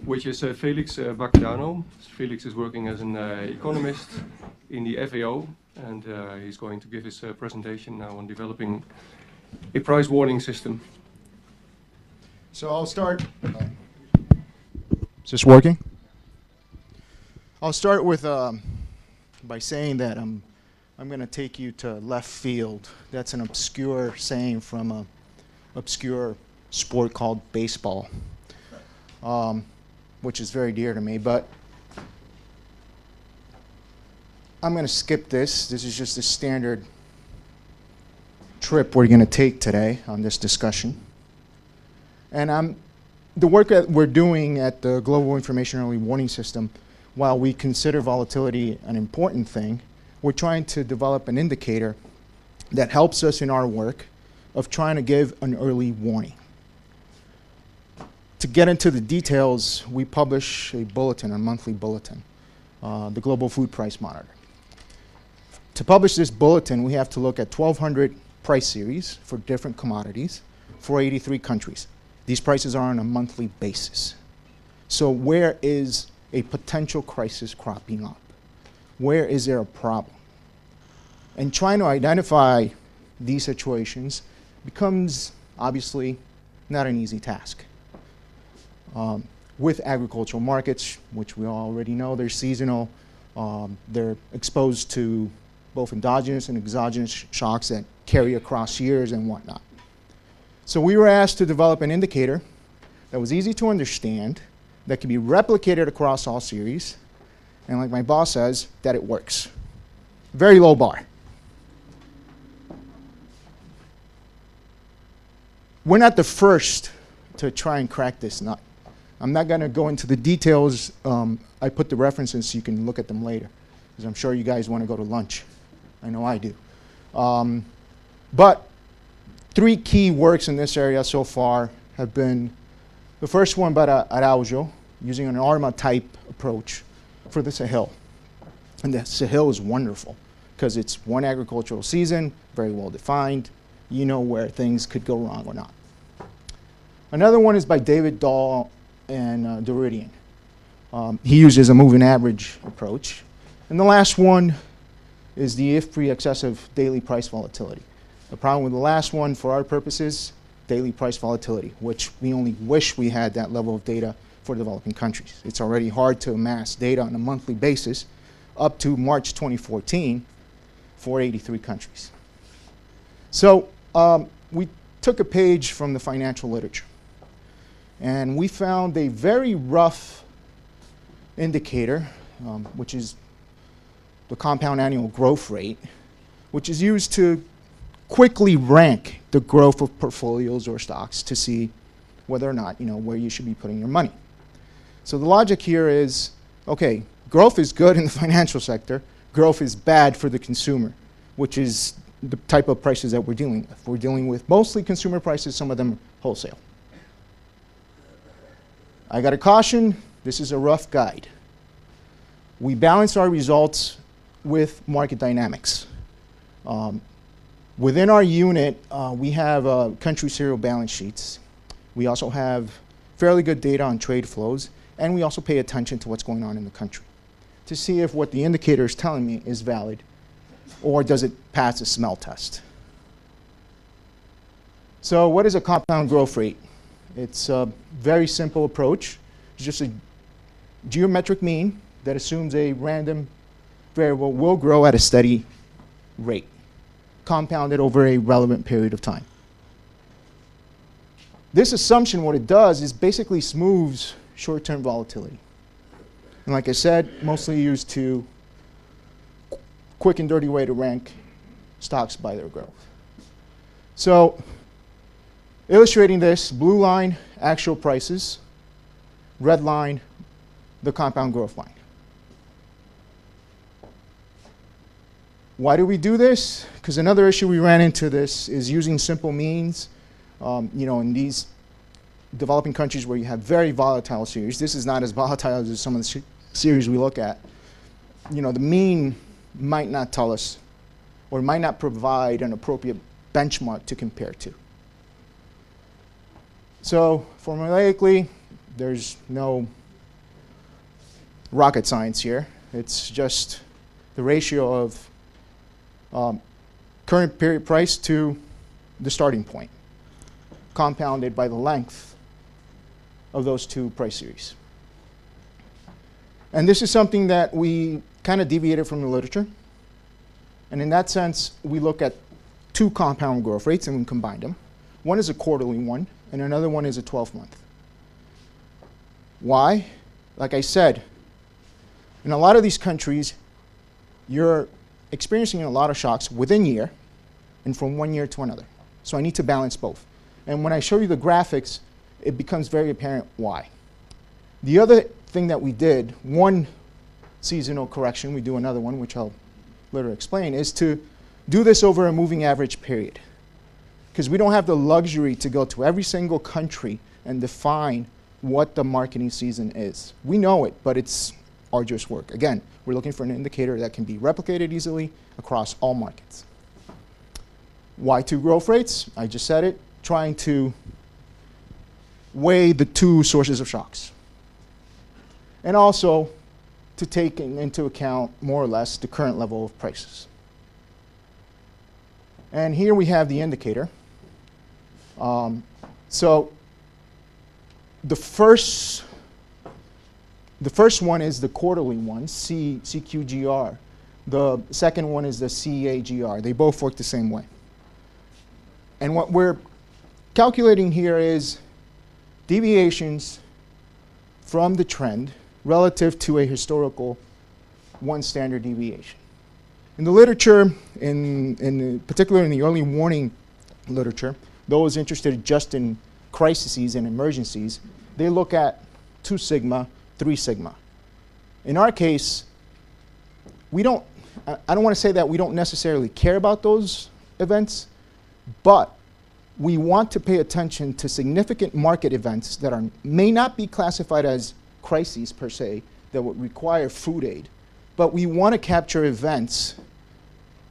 which is Felix Baquedano. Felix is working as an economist in the FAO, and he's going to give his presentation now on developing a price warning system. So I'll start. Is this working? I'll start with by saying that I'm going to take you to left field. That's an obscure saying from an obscure sport called baseball, which is very dear to me. But I'm going to skip this. This is just a standard trip we're going to take today on this discussion. And the work that we're doing at the Global Information Early Warning System, while we consider volatility an important thing, we're trying to develop an indicator that helps us in our work of trying to give an early warning. To get into the details, we publish a bulletin, a monthly bulletin, the Global Food Price Monitor. To publish this bulletin, we have to look at 1,200 price series for different commodities for 83 countries. These prices are on a monthly basis. So where is a potential crisis cropping up? Where is there a problem? And trying to identify these situations becomes obviously not an easy task. With agricultural markets, which we already know, they're seasonal, they're exposed to both endogenous and exogenous shocks that carry across years and whatnot. So we were asked to develop an indicator that was easy to understand, that could be replicated across all series, and like my boss says, that it works. Very low bar. We're not the first to try and crack this nut. I'm not going to go into the details. I put the references so you can look at them later, because I'm sure you guys want to go to lunch. I know I do. But 3 key works in this area so far have been the first one by Araujo, using an ARMA-type approach for the Sahel. And the Sahel is wonderful because it's one agricultural season, very well defined. You know where things could go wrong or not. Another one is by David Dahl and Doridian. He uses a moving average approach. And the last one is the if-free excessive daily price volatility. The problem with the last one, for our purposes, daily price volatility, which we only wish we had that level of data for developing countries. It's already hard to amass data on a monthly basis up to March 2014 for 83 countries. So we took a page from the financial literature, and we found a very rough indicator, which is the compound annual growth rate, which is used to quickly rank the growth of portfolios or stocks to see whether or not, where you should be putting your money. So the logic here is, okay, growth is good in the financial sector, growth is bad for the consumer, which is the type of prices that we're dealing with. We're dealing with mostly consumer prices, some of them wholesale. I got to caution, this is a rough guide. We balance our results with market dynamics. Within our unit, we have country serial balance sheets. We also have fairly good data on trade flows, and we also pay attention to what's going on in the country to see if what the indicator is telling me is valid, or does it pass a smell test. So what is a compound growth rate? It's a very simple approach. It's just a geometric mean that assumes a random variable will grow at a steady rate, compounded over a relevant period of time. This assumption, what it does is basically smooths short-term volatility. And like I said, mostly used to quick and dirty way to rank stocks by their growth. So illustrating this, blue line, actual prices, red line, the compound growth line. Why do we do this? Because another issue we ran into this is using simple means. In these developing countries where you have very volatile series, this is not as volatile as some of the series we look at. The mean might not tell us, or might not provide an appropriate benchmark to compare to. So formulaically, there's no rocket science here. It's just the ratio of current period price to the starting point, compounded by the length of those two price series. And this is something that we kind of deviated from the literature. And in that sense, we look at two compound growth rates and we combine them. One is a quarterly one, and another one is a 12-month. Why? Like I said, in a lot of these countries, you're experiencing a lot of shocks within year and from one year to another. So I need to balance both. And when I show you the graphics, it becomes very apparent why. The other thing that we did, one seasonal correction, we do another one, which I'll later explain, is to do this over a moving average period. Because we don't have the luxury to go to every single country and define what the marketing season is. We know it, but it's arduous work. Again, we're looking for an indicator that can be replicated easily across all markets. Why two growth rates? I just said it, trying to weigh the two sources of shocks. And also to take into account more or less the current level of prices. And here we have the indicator. So the first one is the quarterly one, CQGR. The second one is the CAGR. They both work the same way. And what we're calculating here is deviations from the trend relative to a historical one standard deviation. In the literature, particularly in the early warning literature, those interested just in crises and emergencies, they look at 2 sigma, 3 sigma. In our case, I don't want to say that we don't necessarily care about those events, but we want to pay attention to significant market events that may not be classified as crises per se, that would require food aid, but we want to capture events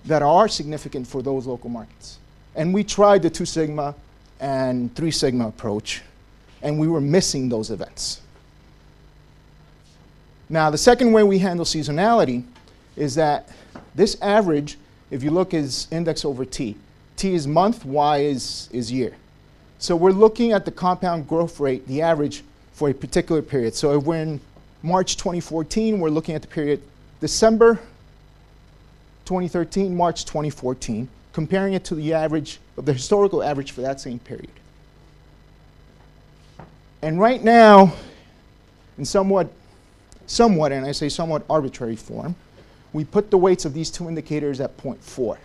that are significant for those local markets. And we tried the 2 sigma and 3 sigma approach, and we were missing those events. Now, the second way we handle seasonality is that this average, if you look, is index over T. T is month, Y is year. So we're looking at the compound growth rate, the average, for a particular period. So if we're in March 2014, we're looking at the period December 2013, March 2014, comparing it to the average of the historical average for that same period. And right now, in somewhat, and I say somewhat arbitrary form, we put the weights of these 2 indicators at 0.4,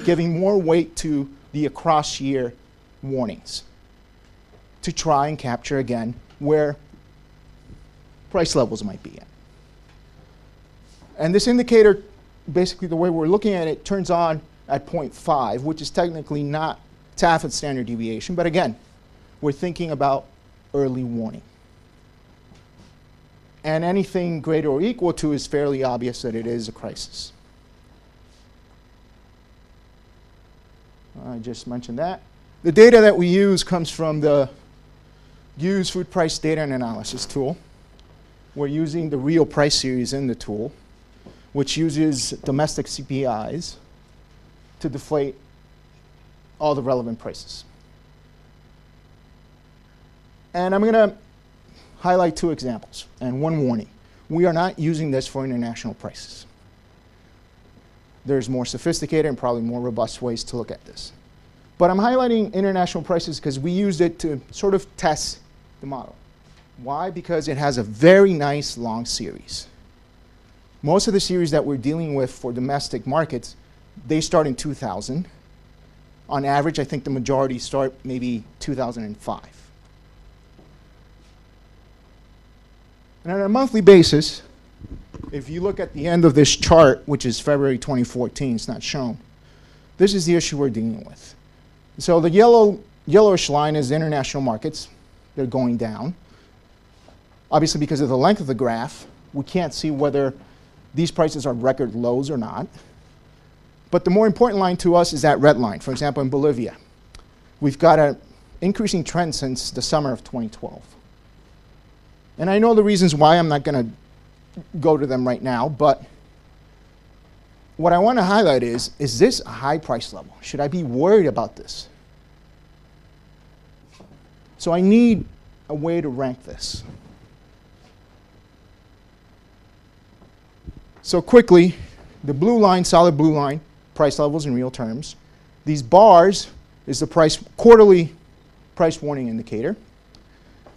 giving more weight to the across-year warnings to try and capture, again, where price levels might be at. And this indicator, basically the way we're looking at it, turns on at 0.5, which is technically not half its standard deviation, but again, we're thinking about early warning. And anything greater or equal to is fairly obvious that it is a crisis. I just mentioned that. The data that we use comes from the Use Food Price Data and Analysis tool. We're using the real price series in the tool, which uses domestic CPIs to deflate all the relevant prices. And I'm going to highlight 2 examples and 1 warning. We are not using this for international prices. There's more sophisticated and probably more robust ways to look at this. But I'm highlighting international prices because we used it to sort of test the model. Why? Because it has a very nice long series. Most of the series that we're dealing with for domestic markets, they start in 2000. On average, I think the majority start maybe 2005. And on a monthly basis, if you look at the end of this chart, which is February 2014, it's not shown, this is the issue we're dealing with. So the yellowish line is international markets. They're going down. Obviously, because of the length of the graph, we can't see whether these prices are record lows or not. But the more important line to us is that red line. For example, in Bolivia, we've got an increasing trend since the summer of 2012. And I know the reasons why. I'm not going to go to them right now, but what I want to highlight is this a high price level? Should I be worried about this? So I need a way to rank this. So quickly, the blue line, solid blue line, price levels in real terms. These bars is the quarterly price warning indicator.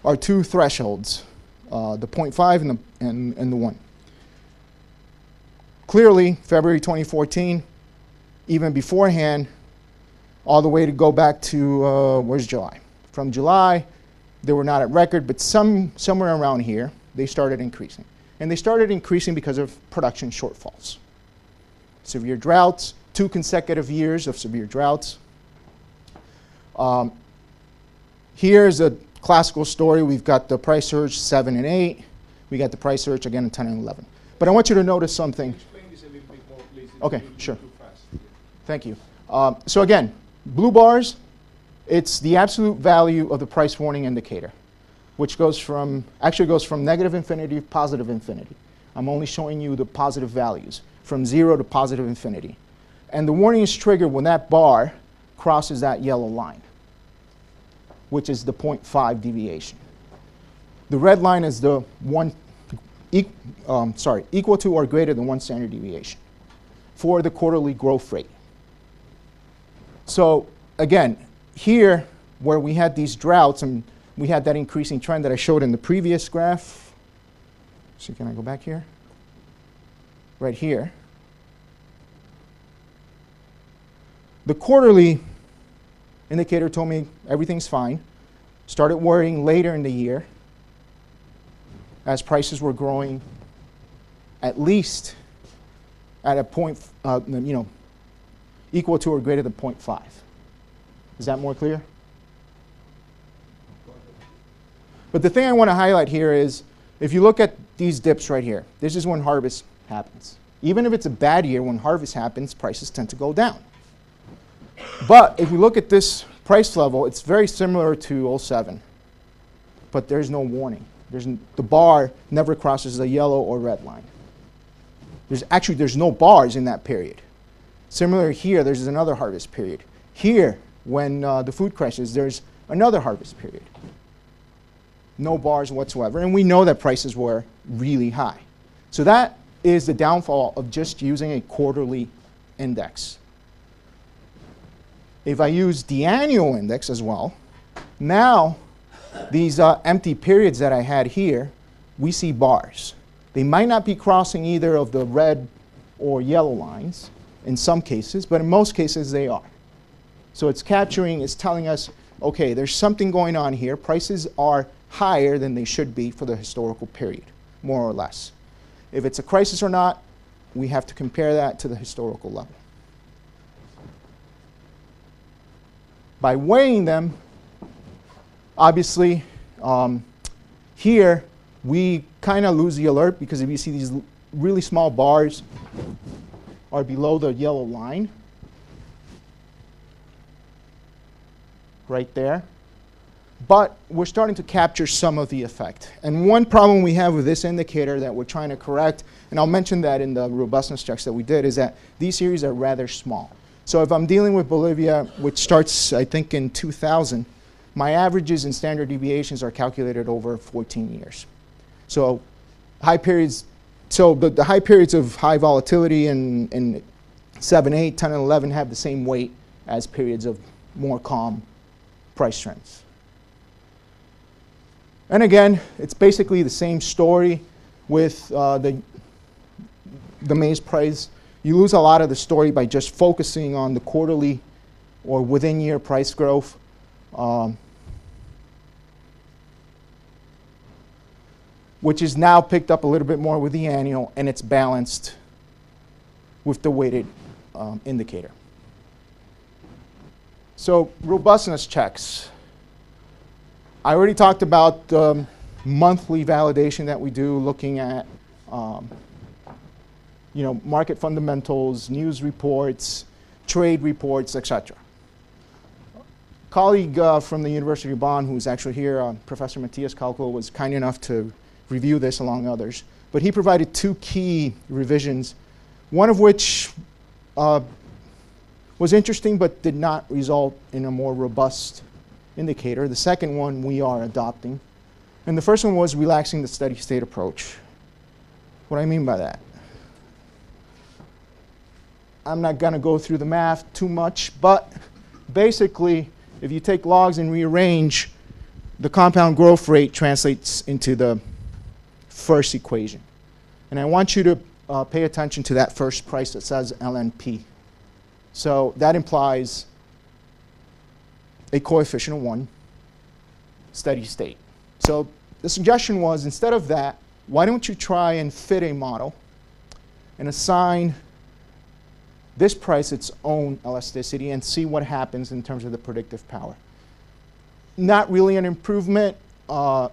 Our two thresholds, the 0.5 and the 1. Clearly, February 2014, even beforehand, all the way to go back to, where's July? From July, they were not at record, but somewhere around here, they started increasing. And they started increasing because of production shortfalls. Severe droughts, 2 consecutive years of severe droughts. Here's a classical story. We've got the price surge 7 and 8. We got the price surge again in 10 and 11. But I want you to notice something. Explain this a little bit more, please. Okay, sure. Too fast. Thank you. So again, blue bars, it's the absolute value of the price warning indicator, which actually goes from negative infinity to positive infinity. I'm only showing you the positive values, from 0 to positive infinity. And the warning is triggered when that bar crosses that yellow line, which is the 0.5 deviation. The red line is the equal to or greater than 1 standard deviation for the quarterly growth rate. So again, here where we had these droughts and we had that increasing trend that I showed in the previous graph. So can I go back here? Right here. The quarterly indicator told me everything's fine. Started worrying later in the year as prices were growing at least at a point, equal to or greater than 0.5. Is that more clear? But the thing I want to highlight here is, if you look at these dips right here, this is when harvest happens. Even if it's a bad year, when harvest happens, prices tend to go down. But if you look at this price level, it's very similar to 07, but there's no warning. The bar never crosses the yellow or red line. There's no bars in that period. Similar here, there's another harvest period. Here, when the food crisis, there's another harvest period. No bars whatsoever, and we know that prices were really high. So that is the downfall of just using a quarterly index. If I use the annual index as well, now these empty periods that I had here, we see bars. They might not be crossing either of the red or yellow lines in some cases, but in most cases they are. So it's telling us, okay, there's something going on here. Prices are higher than they should be for the historical period, more or less. If it's a crisis or not, we have to compare that to the historical level. By weighing them, obviously, here we kind of lose the alert, because if you see these really small bars are below the yellow line, right there. But we're starting to capture some of the effect. And one problem we have with this indicator that we're trying to correct, and I'll mention that in the robustness checks that we did, is that these series are rather small. So if I'm dealing with Bolivia, which starts, I think, in 2000, my averages and standard deviations are calculated over 14 years. So the high periods of high volatility in 7, 8, 10, and 11 have the same weight as periods of more calm price trends. And again, it's basically the same story with the maize price. You lose a lot of the story by just focusing on the quarterly or within year price growth. Which is now picked up a little bit more with the annual, and it's balanced with the weighted indicator. So robustness checks. I already talked about the monthly validation that we do, looking at market fundamentals, news reports, trade reports, etc. Colleague from the University of Bonn, who's actually here, Professor Matthias Kalko, was kind enough to review this along others. but he provided two key revisions, one of which was interesting but did not result in a more robust indicator. The second one we are adopting. And the first one was relaxing the steady state approach. What do I mean by that? I'm not going to go through the math too much, but basically, if you take logs and rearrange, the compound growth rate translates into the first equation. And I want you to pay attention to that first price that says LNP. So that implies a coefficient of 1, steady state. So the suggestion was, instead of that, why don't you try and fit a model and assign this price its own elasticity and see what happens in terms of the predictive power. Not really an improvement, at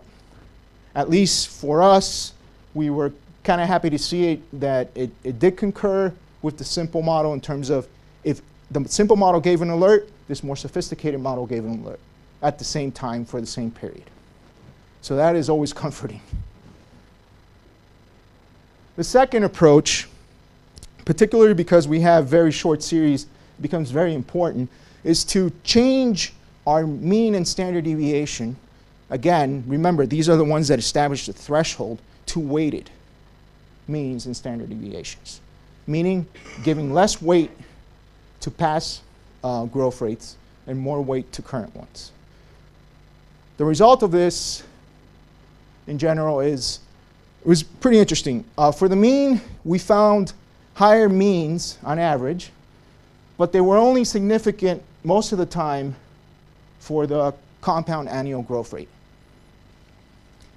least for us. We were kind of happy to see that it did concur with the simple model in terms of if the simple model gave an alert, this more sophisticated model gave an alert at the same time for the same period. So that is always comforting. The second approach, particularly because we have very short series, becomes very important, is to change our mean and standard deviation. Again, remember, these are the ones that establish the threshold to weighted means and standard deviations, meaning giving less weight to past growth rates and more weight to current ones. The result of this, in general, it was pretty interesting. For the mean, we found higher means on average, but they were only significant most of the time for the compound annual growth rate.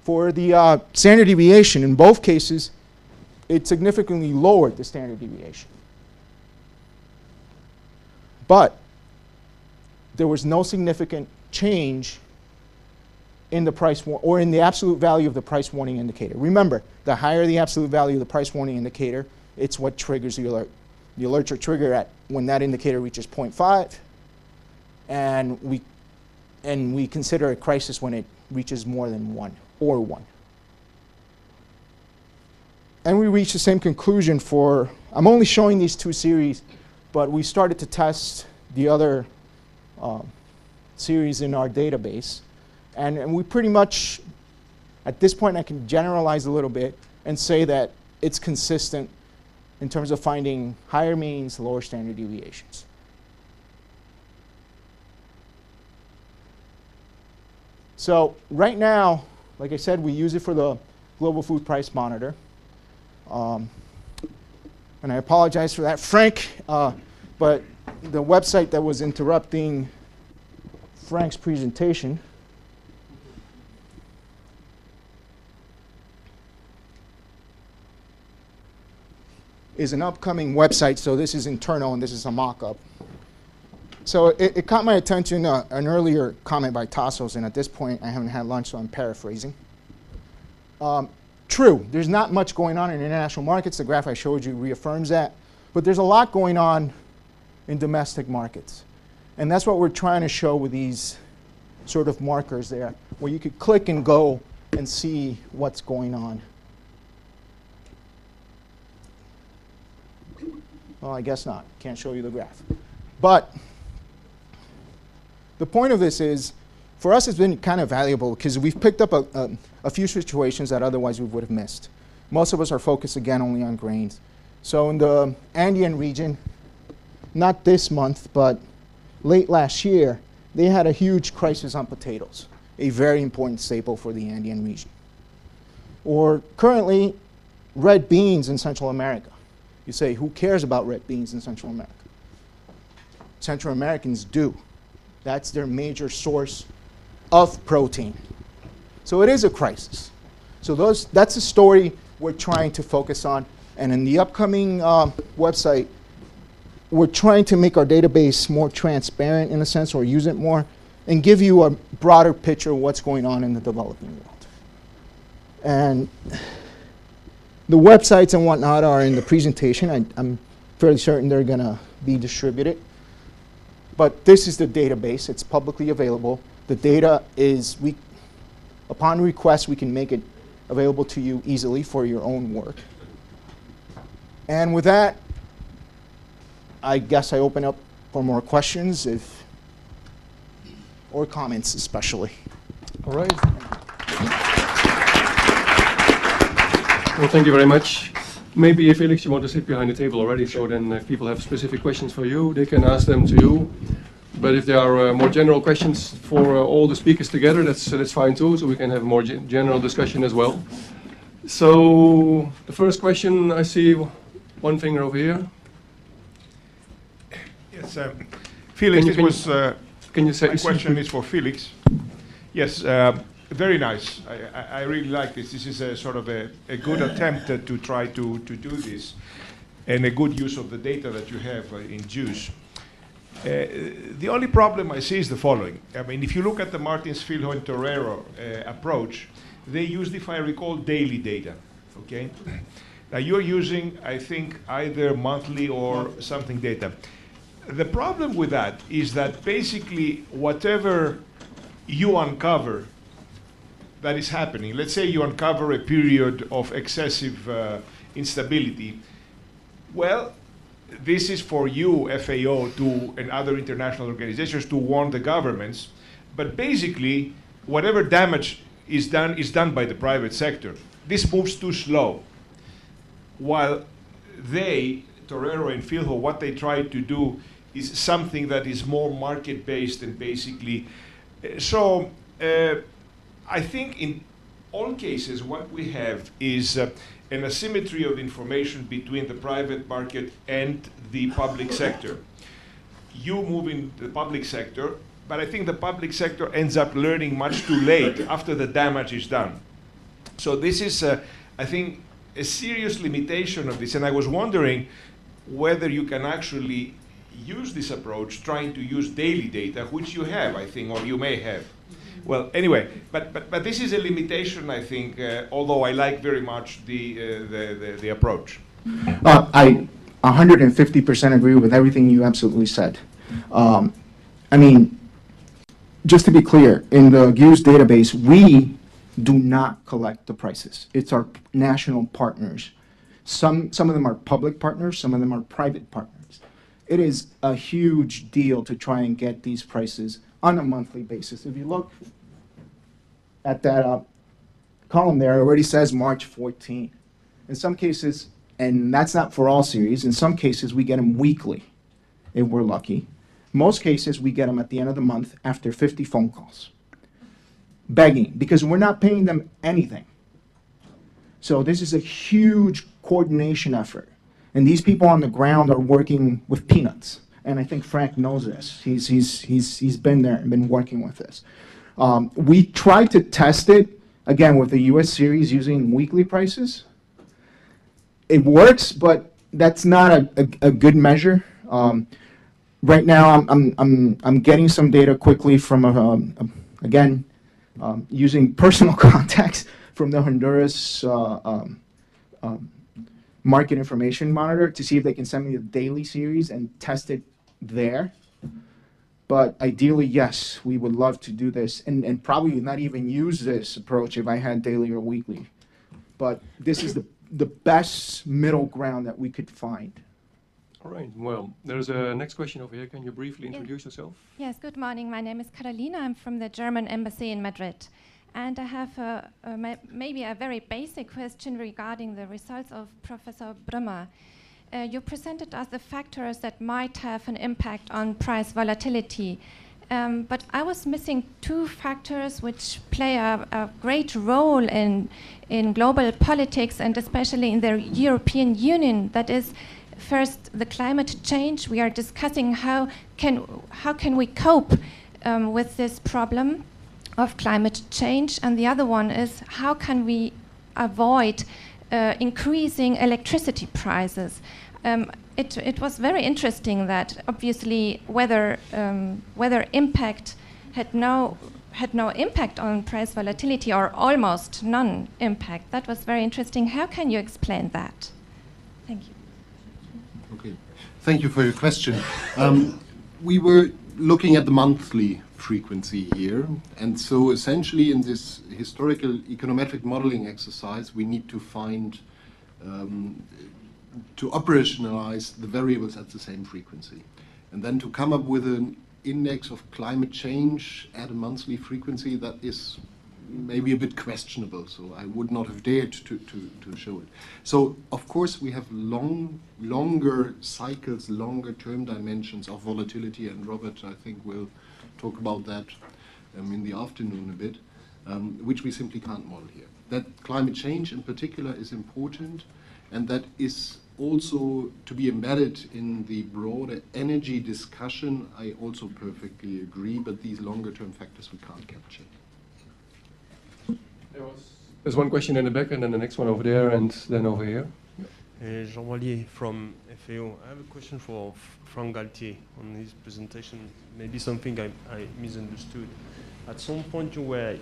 For the standard deviation, in both cases, it significantly lowered the standard deviation. But there was no significant change in the price or in the absolute value of the price warning indicator. Remember, the higher the absolute value of the price warning indicator, it's what triggers the alert. The alerts are triggered at when that indicator reaches 0.5, and we consider a crisis when it reaches more than 1 or 1. And we reached the same conclusion for, I'm only showing these two series, but we started to test the other series in our database. And we pretty much, at this point, I can generalize a little bit and say that it's consistent in terms of finding higher means, lower standard deviations. So right now, like I said, we use it for the Global Food Price Monitor. And I apologize for that, Frank, but the website that was interrupting Frank's presentation is an upcoming website, so this is internal and this is a mock-up. So it caught my attention, an earlier comment by Tassos, and at this point I haven't had lunch, so I'm paraphrasing. True, there's not much going on in international markets. The graph I showed you reaffirms that, but there's a lot going on in domestic markets. And that's what we're trying to show with these sort of markers there, where you could click and go and see what's going on. Well, I guess not. Can't show you the graph. But the point of this is, for us, it's been kind of valuable because we've picked up a few situations that otherwise we would have missed. Most of us are focused, again, only on grains. So in the Andean region, not this month, but late last year, they had a huge crisis on potatoes, a very important staple for the Andean region. Or currently, red beans in Central America. You say, who cares about red beans in Central America? Central Americans do. That's their major source of protein. So it is a crisis. So that's a story we're trying to focus on. And in the upcoming website, we're trying to make our database more transparent in a sense, or use it more, and give you a broader picture of what's going on in the developing world. And the websites and whatnot are in the presentation. I'm fairly certain they're going to be distributed. But this is the database. It's publicly available. The data is, upon request, we can make it available to you easily for your own work. And with that, I guess I open up for more questions or comments especially. All right. Well, thank you very much. Maybe, Felix, you want to sit behind the table already, so then if people have specific questions for you, they can ask them to you. But if there are more general questions for all the speakers together, that's fine too, so we can have a more general discussion as well. So, the first question, I see one finger over here. Yes, Felix, my question is for Felix. Yes, very nice. I really like this. This is a sort of a good attempt to try to do this, and a good use of the data that you have in JUICE. The only problem I see is the following. I mean, if you look at the Martins, Filho, and Torero approach, they use, if I recall, daily data. Okay. Now you're using, I think, either monthly or something data. The problem with that is that basically whatever you uncover that is happening, let's say you uncover a period of excessive instability, well, this is for you, FAO, and other international organizations to warn the governments, but basically whatever damage is done by the private sector. This moves too slow. While they, Torero and Filho, what they try to do is something that is more market-based and basically, I think in all cases what we have is an asymmetry of information between the private market and the public sector. You move in the public sector, but I think the public sector ends up learning much too late after the damage is done. So this is, I think, a serious limitation of this, and I was wondering whether you can actually use this approach, trying to use daily data, which you have, I think, or you may have. Well, anyway, but this is a limitation, I think, although I like very much the approach. I 150% agree with everything you absolutely said. I mean, just to be clear, in the GUICE database, we do not collect the prices. It's our national partners. Some of them are public partners, some of them are private partners. It is a huge deal to try and get these prices on a monthly basis. If you look at that column there, it already says March 14. In some cases, and that's not for all series, in some cases we get them weekly, if we're lucky. Most cases we get them at the end of the month after 50 phone calls, begging, because we're not paying them anything. So this is a huge coordination effort. And these people on the ground are working with peanuts. And I think Frank knows this. He's been there and been working with this. We tried to test it, again, with the US series using weekly prices. It works, but that's not a good measure. Right now, I'm getting some data quickly from, again, using personal contacts from the Honduras market information monitor to see if they can send me the daily series and test it there. But ideally, yes, we would love to do this and probably not even use this approach if I had daily or weekly. But this is the best middle ground that we could find. All right, well, there's a next question over here. Can you briefly introduce yourself? Yes, good morning. My name is Carolina. I'm from the German embassy in Madrid. And I have maybe a very basic question regarding the results of Professor Brümmer. You presented us the factors that might have an impact on price volatility. But I was missing two factors which play a great role in global politics and especially in the European Union. That is, first, the climate change. We are discussing how can we cope with this problem of climate change, and the other one is how can we avoid increasing electricity prices. It was very interesting that obviously weather impact had no impact on price volatility, or almost none impact. That was very interesting. How can you explain that? Thank you. Okay, thank you for your question. We were looking at the monthly frequency here. And so essentially in this historical econometric modeling exercise, we need to find, to operationalize the variables at the same frequency. And then to come up with an index of climate change at a monthly frequency, that is maybe a bit questionable. So I would not have dared to show it. So of course we have longer cycles, longer term dimensions of volatility, and Robert, I think, will talk about that in the afternoon a bit, which we simply can't model here. That climate change in particular is important, and that is also to be embedded in the broader energy discussion. I also perfectly agree, but these longer term factors we can't capture. There's one question in the back, and then the next one over there, and then over here. Jean Wallier from FAO. I have a question for Franck Galtier on his presentation. Maybe something I misunderstood. At some point you were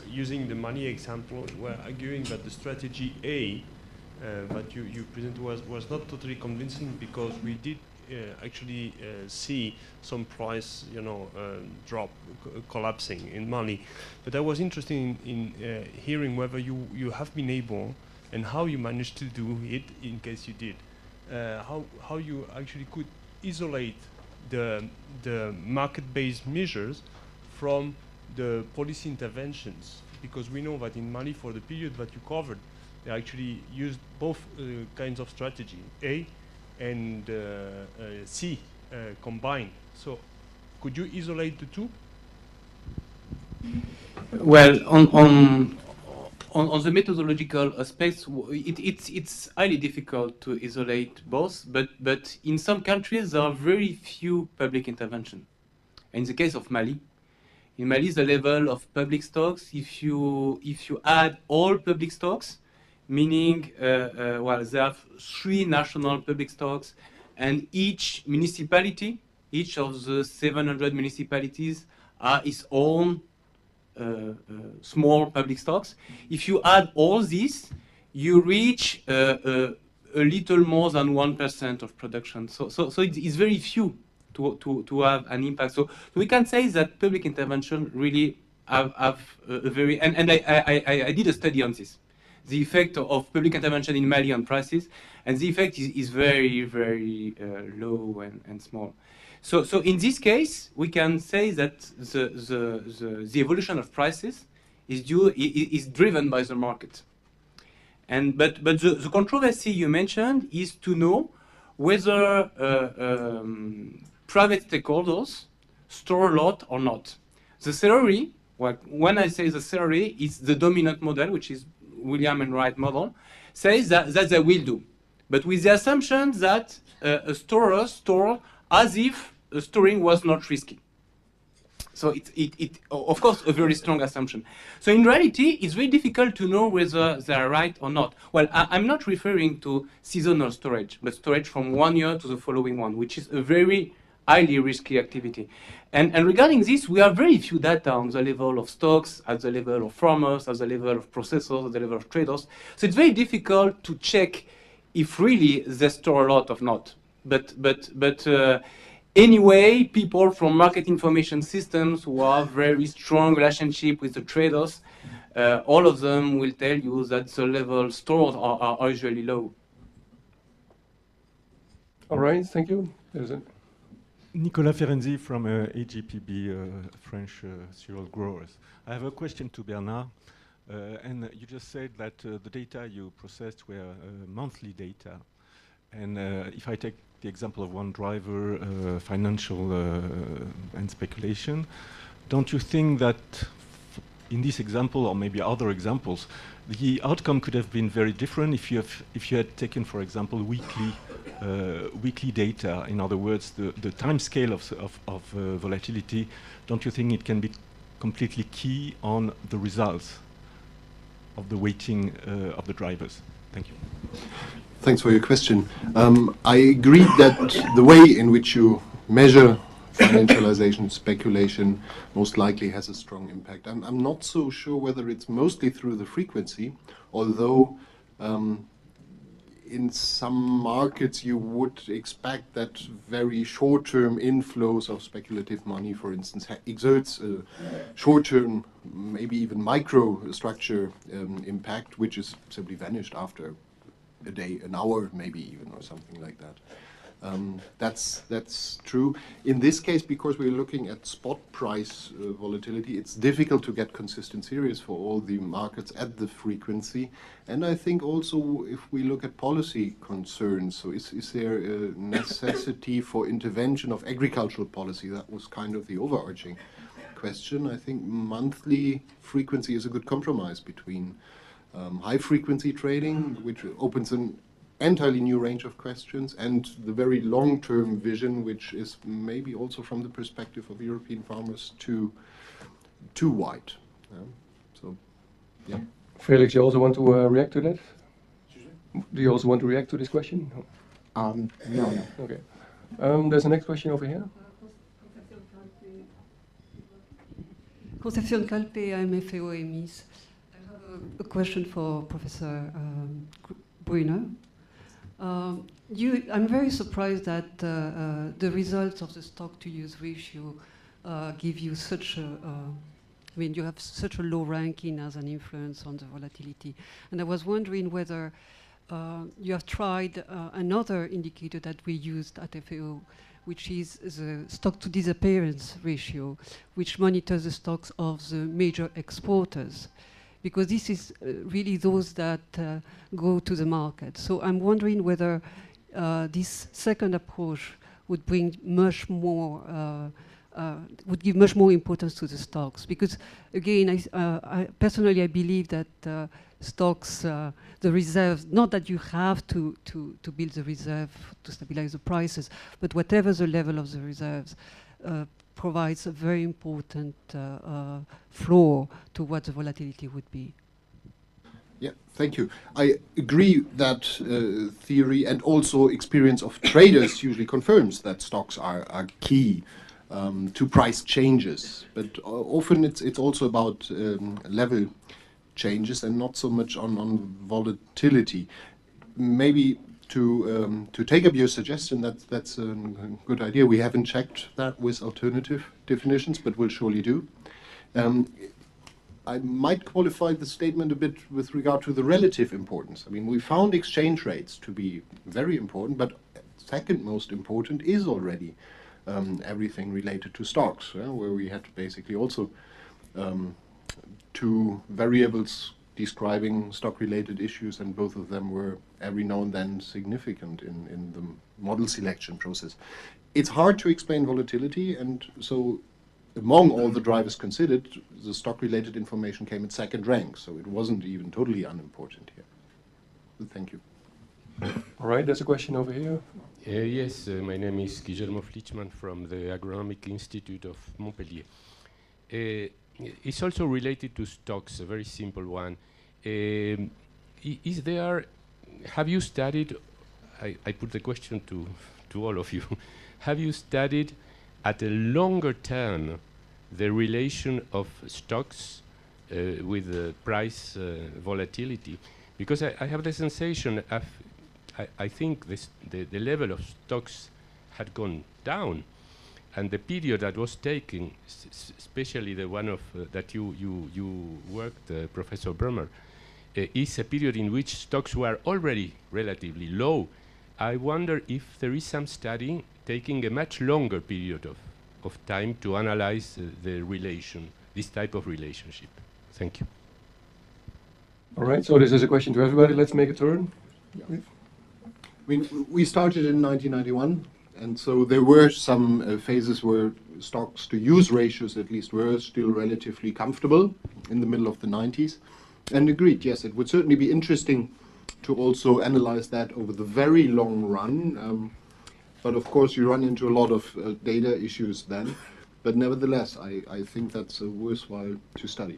using the money example. You were arguing that the strategy A that you presented was not totally convincing, because we did actually see some price, drop, collapsing in Mali. But I was interested in hearing whether you have been able, and how you managed to do it, in case you did, how you actually could isolate the market-based measures from the policy interventions, because we know that in Mali, for the period that you covered, they actually used both kinds of strategy, A and C combined. So could you isolate the two? Well, on the methodological aspects, it's highly difficult to isolate both, but in some countries there are very few public intervention. In the case of Mali, in Mali the level of public stocks, if you add all public stocks, meaning well, there are 3 national public stocks, and each municipality, each of the 700 municipalities are its own small public stocks. If you add all this, you reach a little more than 1% of production. So it's very few to have an impact. So we can say that public intervention really have a very, and I did a study on this, the effect of public intervention in Mali on prices, and the effect is very, very low and small. So in this case, we can say that the evolution of prices is driven by the market. But the controversy you mentioned is to know whether private stakeholders store a lot or not. The theory, well, when I say the theory, it's the dominant model, which is William and Wright model, says that they will do, but with the assumption that a storer store as if storing was not risky. So it of course a very strong assumption. So in reality, it's very difficult to know whether they are right or not. Well, I'm not referring to seasonal storage, but storage from one year to the following one, which is a very highly risky activity. And regarding this, we have very few data on the level of stocks, at the level of farmers, at the level of processors, at the level of traders. So it's very difficult to check if really they store a lot or not. But anyway, people from market information systems who have very strong relationship with the traders, all of them will tell you that the level stored are usually low. All right, thank you. Nicolas Ferenzi from AGPB, French cereal growers. I have a question to Bernard. And you just said that the data you processed were monthly data. And if I take the example of one driver, financial and speculation, don't you think that in this example, or maybe other examples, the outcome could have been very different if you had taken, for example, weekly data? In other words, the time scale of volatility. Don't you think it can be completely key on the results of the weighting of the drivers? Thank you. Thanks for your question. I agree that the way in which you measure financialization, speculation, most likely has a strong impact. I'm not so sure whether it's mostly through the frequency, although in some markets you would expect that very short-term inflows of speculative money, for instance, exerts a short-term, maybe even microstructure impact, which is simply vanished after a day, an hour, maybe even, or something like that. That's true. In this case, because we're looking at spot price volatility, it's difficult to get consistent series for all the markets at the frequency. And I think also if we look at policy concerns, so is there a necessity for intervention of agricultural policy? That was kind of the overarching question. I think monthly frequency is a good compromise between high frequency trading, which opens an entirely new range of questions, and the very long-term vision, which is maybe also from the perspective of European farmers too wide. So, yeah. Felix, you also want to react to that? Do you also want to react to this question? No. Okay. There's a next question over here. Concepcion Calpe, I'm FAO EMIS. I have a question for Professor Brunner. I'm very surprised that the results of the stock-to-use ratio give you such a, you have such a low ranking as an influence on the volatility. And I was wondering whether you have tried another indicator that we used at FAO, which is the stock-to-disappearance ratio, which monitors the stocks of the major exporters, because this is really those that go to the market. So I'm wondering whether this second approach would bring much more, would give much more importance to the stocks. Because again, I personally believe that stocks, the reserves, not that you have to build the reserve to stabilize the prices, but whatever the level of the reserves, provides a very important floor to what the volatility would be. Yeah, thank you. I agree that theory and also experience of traders usually confirms that stocks are key to price changes. But often it's also about level changes and not so much on volatility. Maybe to take up your suggestion, that's a good idea. We haven't checked that with alternative definitions, but we'll surely do. I might qualify the statement a bit with regard to the relative importance. I mean, we found exchange rates to be very important, but second most important is already everything related to stocks, where we had basically also two variables describing stock-related issues, and both of them were every now and then significant in the model selection process. It's hard to explain volatility, and so among all the drivers considered, the stock-related information came in second rank, so it wasn't even totally unimportant here. So thank you. All right, there's a question over here. Yes, my name is Guillermo Flichman from the Agronomic Institute of Montpellier. It's also related to stocks, a very simple one. Have you studied, I put the question to all of you, have you studied at a longer term the relation of stocks with the price volatility? Because I have the sensation of, I think the level of stocks had gone down, and the period that was taken, especially the one of that you worked, Professor Brummer, is a period in which stocks were already relatively low. I wonder if there is some study taking a much longer period of time to analyze the relation, this type of relationship. Thank you. All right, so this is a question to everybody. Let's make a turn. Yeah. We started in 1991, and so there were some phases where stocks-to-use ratios at least were still relatively comfortable in the middle of the 90s. And agreed, yes, it would certainly be interesting to also analyze that over the very long run. But of course, you run into a lot of data issues then. But nevertheless, I think that's worthwhile to study.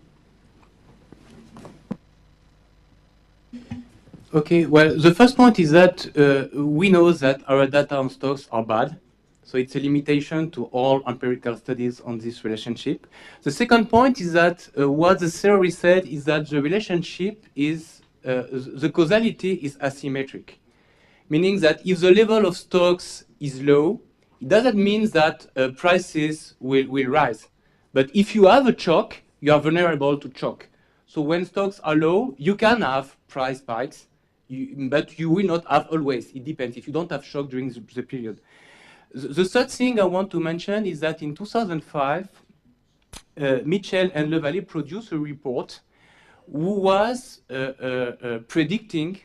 Okay, well, the first point is that we know that our data on stocks are bad. So it's a limitation to all empirical studies on this relationship. The second point is that what the theory said is that the relationship is, the causality is asymmetric. meaning that if the level of stocks is low, it doesn't mean that prices will rise. But if you have a shock, you are vulnerable to shock. So when stocks are low, you can have price spikes, but you will not have always. It depends if you don't have shock during the period. The third thing I want to mention is that in 2005, Mitchell and Levalet produced a report who was predicting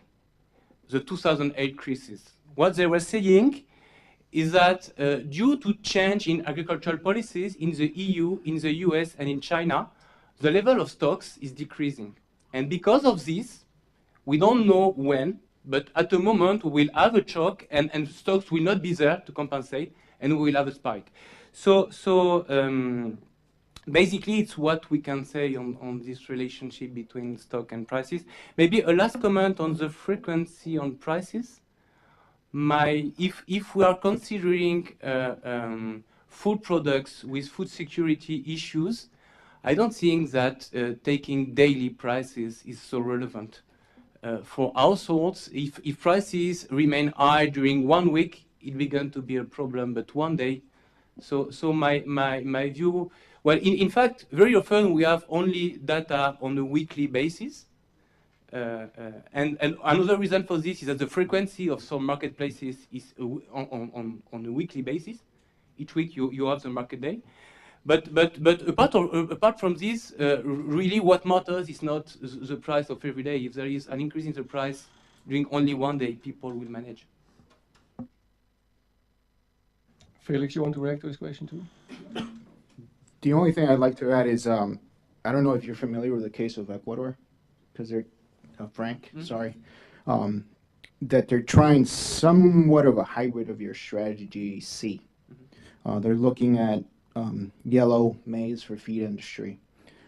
the 2008 crisis. What they were saying is that due to change in agricultural policies in the EU, in the US, and in China, the level of stocks is decreasing. And because of this, we don't know when, but at the moment we will have a shock and stocks will not be there to compensate and we will have a spike. So basically it's what we can say on this relationship between stock and prices. Maybe a last comment on the frequency on prices. If we are considering food products with food security issues, I don't think that taking daily prices is so relevant. For households, if prices remain high during 1 week, it began to be a problem, but one day. So my view, well, in fact, very often we have only data on a weekly basis. And another reason for this is that the frequency of some marketplaces is on a weekly basis. Each week you have the market day. But apart from this, really what matters is not the price of every day. If there is an increase in the price during only one day, people will manage. Felix, you want to react to this question too? The only thing I'd like to add is, I don't know if you're familiar with the case of Ecuador, because they're, Frank, sorry, that they're trying somewhat of a hybrid of your strategy C. They're looking at yellow maize for feed industry.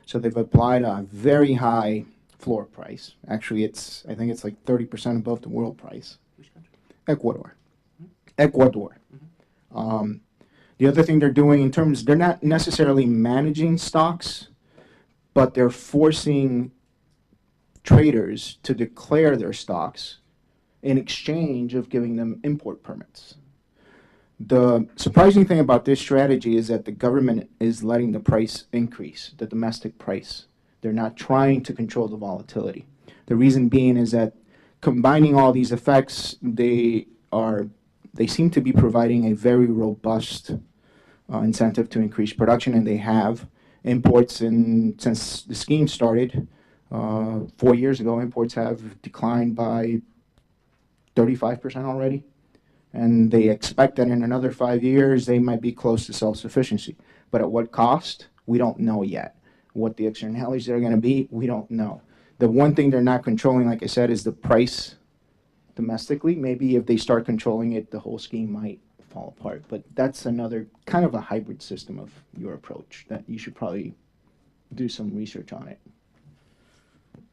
So they've applied a very high floor price. Actually, I think it's like 30% above the world price. Which country? Ecuador. Ecuador. The other thing they're doing in terms, they're not necessarily managing stocks, but they're forcing traders to declare their stocks in exchange of giving them import permits. The surprising thing about this strategy is that the government is letting the price increase, the domestic price. They're not trying to control the volatility. The reason being is that combining all these effects, they seem to be providing a very robust incentive to increase production, and they have. Imports, since the scheme started 4 years ago, imports have declined by 35% already. And they expect that in another 5 years, they might be close to self-sufficiency. But at what cost? We don't know yet. What the externalities are going to be, we don't know. The one thing they're not controlling, like I said, is the price domestically. Maybe if they start controlling it, the whole scheme might fall apart. But that's another kind of a hybrid system of your approach that you should probably do some research on it.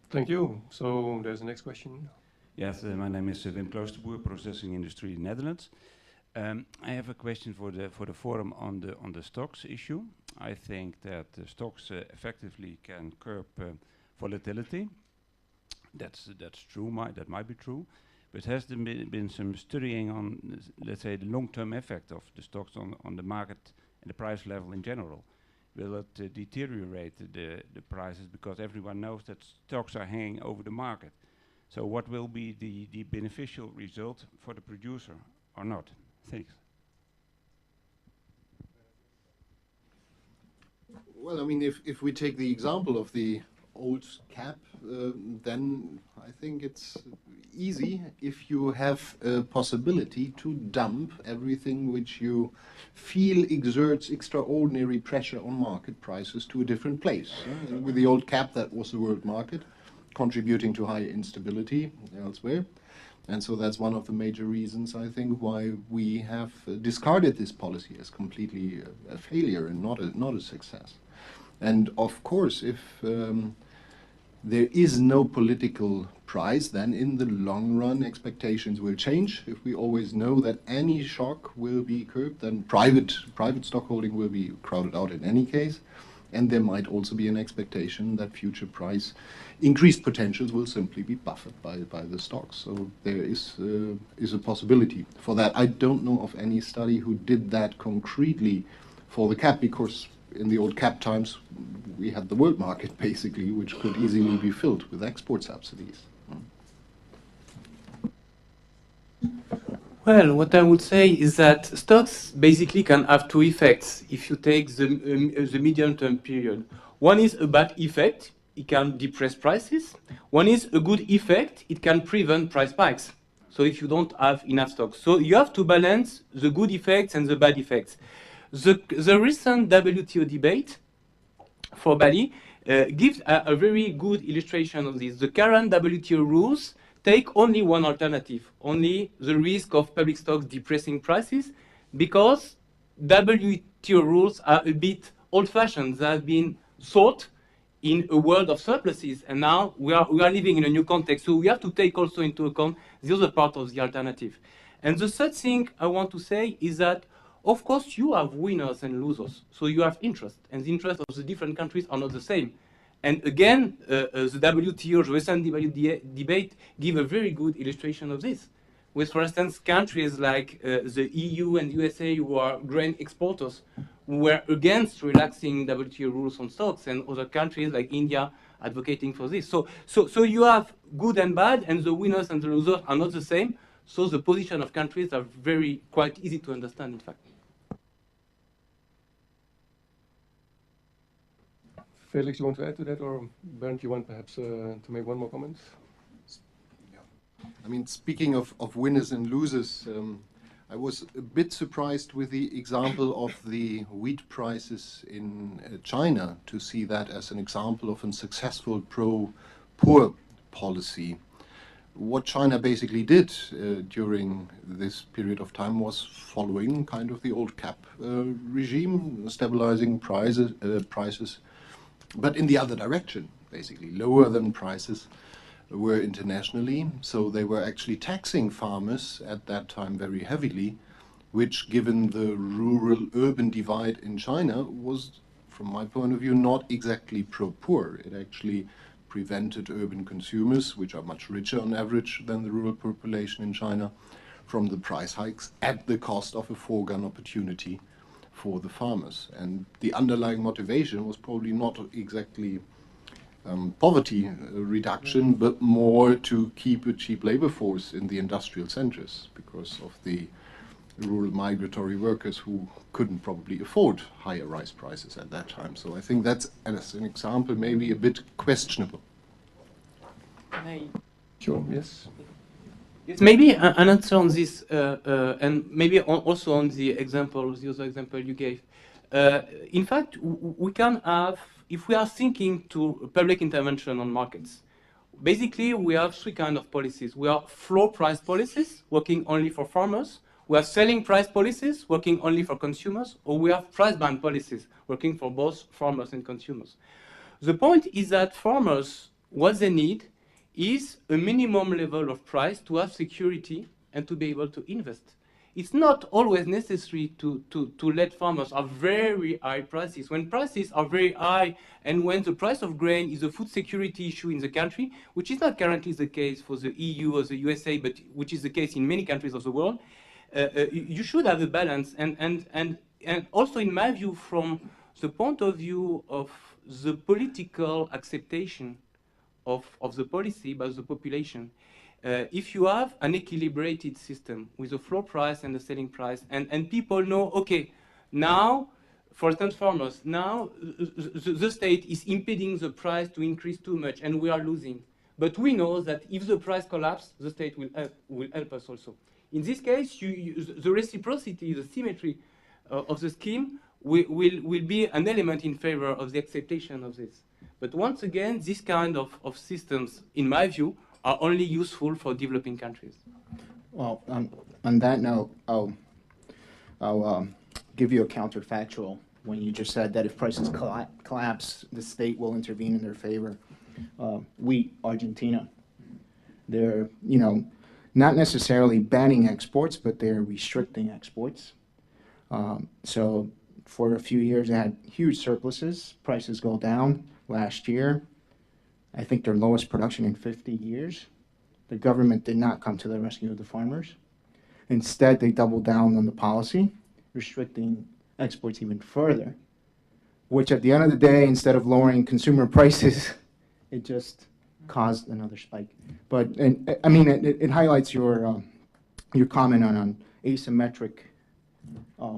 Thank you. So there's the next question. Yes, my name is Wim Kloosterboer, processing industry in Netherlands. I have a question for the forum on the stocks issue. I think that stocks effectively can curb volatility. That's true. That might be true. But has there been some studying on, let's say, the long-term effect of the stocks on the market and the price level in general? Will it deteriorate the prices because everyone knows that stocks are hanging over the market? So what will be the beneficial result for the producer or not? Thanks. Well, I mean, if we take the example of the old cap, then I think it's easy if you have a possibility to dump everything which you feel exerts extraordinary pressure on market prices to a different place. With the old cap, that was the world market, contributing to high instability elsewhere. And so that's one of the major reasons, I think, why we have discarded this policy as completely a failure and not a success. And of course, if there is no political price, then in the long run expectations will change. If we always know that any shock will be curbed, then private stockholding will be crowded out in any case. And there might also be an expectation that future price increased potentials will simply be buffered by the stocks. So there is a possibility for that. I don't know of any study who did that concretely for the cap, because in the old cap times we had the world market basically, which could easily be filled with export subsidies. Well, what I would say is that stocks basically can have two effects if you take the medium-term period. One is a bad effect, it can depress prices. One is a good effect, it can prevent price spikes. So if you don't have enough stocks. So you have to balance the good effects and the bad effects. The recent WTO debate for Bali gives a very good illustration of this. The current WTO rules take only one alternative, only the risk of public stocks depressing prices, because WTO rules are a bit old-fashioned. They have been thought in a world of surpluses, and now we are living in a new context. So we have to take also into account the other part of the alternative. And the third thing I want to say is that, of course, you have winners and losers. So you have interest, and the interests of the different countries are not the same. And again, the WTO, the recent debate, give a very good illustration of this. With, for instance, countries like the EU and USA, who are grain exporters, who were against relaxing WTO rules on stocks, and other countries like India advocating for this. So you have good and bad, and the winners and the losers are not the same. So the position of countries are quite easy to understand, in fact. Felix, you want to add to that, or Bernd, you want perhaps to make one more comment? I mean, speaking of winners and losers, I was a bit surprised with the example of the wheat prices in China, to see that as an example of a successful pro-poor policy. What China basically did during this period of time was following kind of the old cap regime, stabilizing prices, but in the other direction, basically, lower than prices were internationally. So they were actually taxing farmers at that time very heavily, which, given the rural-urban divide in China, was, from my point of view, not exactly pro-poor. It actually prevented urban consumers, which are much richer on average than the rural population in China, from the price hikes at the cost of a foregone opportunity for the farmers. And the underlying motivation was probably not exactly poverty reduction, but more to keep a cheap labor force in the industrial centers because of the rural migratory workers who couldn't probably afford higher rice prices at that time. So I think that's, as an example, maybe a bit questionable. Sure, yes. Yes, maybe an answer on this, and maybe also on the example, the other example you gave. In fact, we can have, if we are thinking to public intervention on markets, basically we have three kinds of policies. We have floor price policies, working only for farmers. We have selling price policies, working only for consumers. Or we have price band policies, working for both farmers and consumers. The point is that farmers, what they need is a minimum level of price to have security and to be able to invest. It's not always necessary to let farmers have very high prices. When prices are very high and when the price of grain is a food security issue in the country, which is not currently the case for the EU or the USA, but which is the case in many countries of the world, you should have a balance. And also, in my view, from the point of view of the political acceptation of the policy by the population, if you have an equilibrated system with a floor price and a selling price, and people know, okay, now, for instance, farmers, now the state is impeding the price to increase too much, and we are losing. But we know that if the price collapses, the state will help us also. In this case, the reciprocity, the symmetry of the scheme will be an element in favor of the acceptation of this. But once again, this kind of systems, in my view, are only useful for developing countries. Well, on that note, I'll give you a counterfactual when you just said that if prices collapse, the state will intervene in their favor. Wheat, Argentina, they're, not necessarily banning exports, but they're restricting exports. So for a few years, they had huge surpluses. Prices go down. Last year, I think their lowest production in 50 years. The government did not come to the rescue of the farmers. Instead, they doubled down on the policy, restricting exports even further, which at the end of the day, instead of lowering consumer prices, it just caused another spike. But I mean, it highlights your comment on asymmetric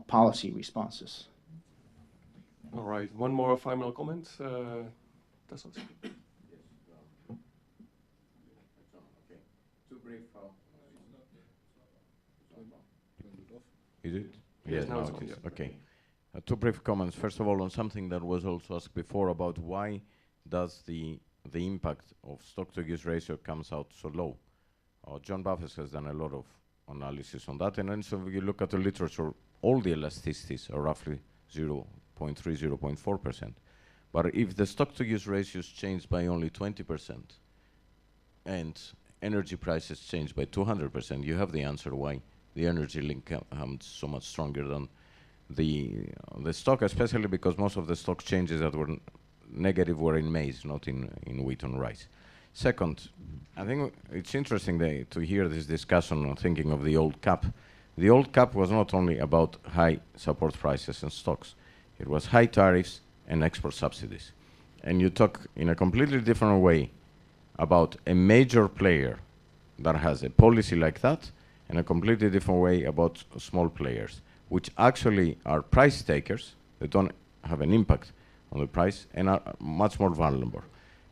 policy responses. All right, one more final comment. That's all. Is it? Yes, now no, it's it on, is. yeah. Okay. Two brief comments. First of all, on something that was also asked before about why does the impact of stock-to-use ratio comes out so low. John Buffett has done a lot of analysis on that, and then so if you look at the literature, all the elasticities are roughly 0.3, 0.4%. But if the stock-to-use ratios change by only 20% and energy prices change by 200%, you have the answer why the energy link comes so much stronger than the stock, especially because most of the stock changes that were negative were in maize, not in wheat and rice. Second, I think it's interesting to hear this discussion on thinking of the old cap. The old cap was not only about high support prices and stocks. It was high tariffs and export subsidies. And you talk in a completely different way about a major player that has a policy like that, and a completely different way about small players, which actually are price takers. They don't have an impact on the price and are much more vulnerable.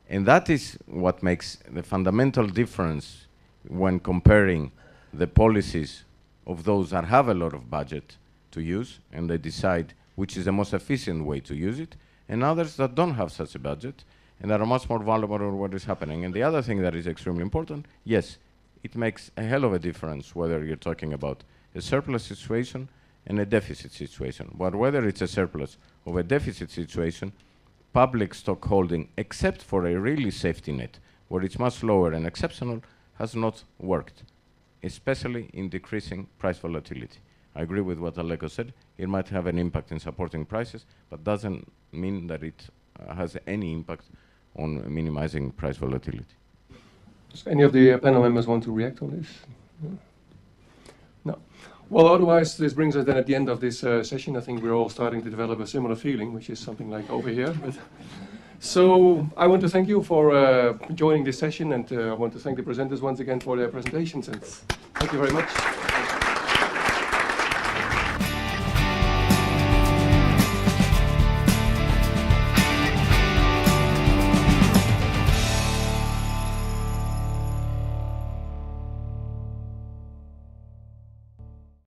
And that is what makes the fundamental difference when comparing the policies of those that have a lot of budget to use, and they decide which is the most efficient way to use it, and others that don't have such a budget, and that are much more vulnerable to what is happening. And the other thing that is extremely important, yes, it makes a hell of a difference whether you're talking about a surplus situation and a deficit situation. But whether it's a surplus or a deficit situation, public stock holding, except for a really safety net, where it's much lower and exceptional, has not worked, especially in decreasing price volatility. I agree with what Aleko said. It might have an impact in supporting prices, but doesn't mean that it has any impact on minimizing price volatility. Does any of the panel members want to react on this? No. Well, otherwise, this brings us then at the end of this session. I think we're all starting to develop a similar feeling, which is something like over here. So I want to thank you for joining this session, and I want to thank the presenters once again for their presentations. And thank you very much.